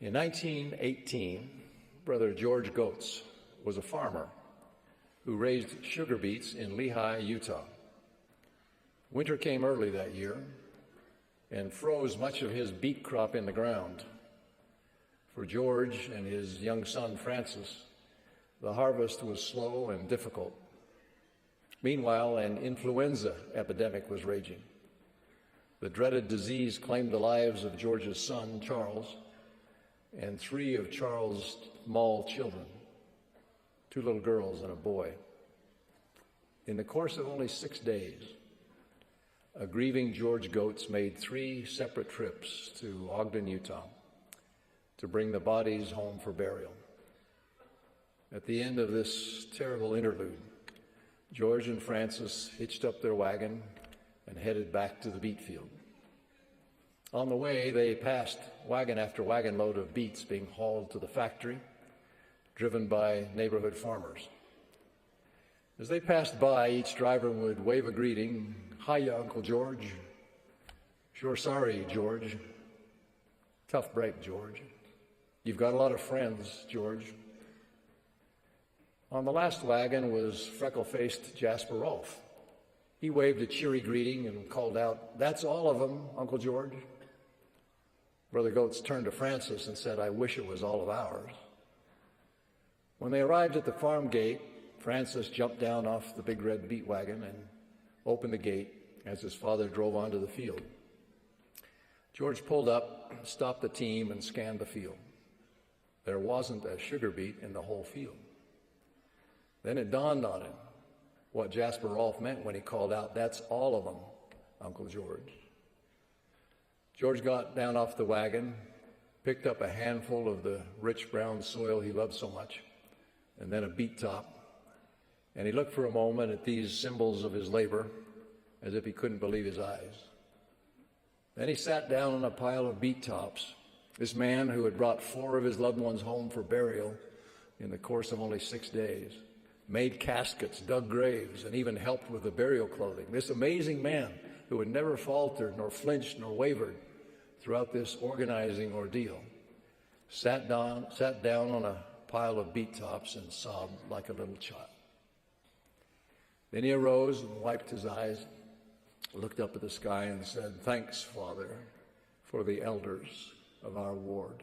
In 1918, Brother George Goetz was a farmer who raised sugar beets in Lehi, Utah. Winter came early that year and froze much of his beet crop in the ground. For George and his young son Francis, the harvest was slow and difficult. Meanwhile, an influenza epidemic was raging. The dreaded disease claimed the lives of George's son, Charles, and 3 of Charles' small children, 2 little girls and a boy. In the course of only 6 days, a grieving George Goetz made 3 separate trips to Ogden, Utah, to bring the bodies home for burial. At the end of this terrible interlude, George and Francis hitched up their wagon and headed back to the beet field. On the way, they passed wagon after wagon load of beets being hauled to the factory, driven by neighborhood farmers. As they passed by, each driver would wave a greeting. "Hiya, Uncle George." "Sure sorry, George." "Tough break, George." "You've got a lot of friends, George." On the last wagon was freckle-faced Jasper Rolfe. He waved a cheery greeting and called out, "That's all of them, Uncle George." Brother Goetz turned to Francis and said, "I wish it was all of ours." When they arrived at the farm gate, Francis jumped down off the big red beet wagon and opened the gate as his father drove onto the field. George pulled up, stopped the team, and scanned the field. There wasn't a sugar beet in the whole field. Then it dawned on him what Jasper Rolfe meant when he called out, "That's all of them, Uncle George." George got down off the wagon, picked up a handful of the rich brown soil he loved so much, and then a beet top, and he looked for a moment at these symbols of his labor as if he couldn't believe his eyes. Then he sat down on a pile of beet tops. This man who had brought 4 of his loved ones home for burial in the course of only 6 days, made caskets, dug graves, and even helped with the burial clothing. This amazing man who had never faltered nor flinched nor wavered throughout this organizing ordeal sat down on a pile of beet tops and sobbed like a little child. Then he arose and wiped his eyes, looked up at the sky and said, "Thanks, Father, for the elders of our ward."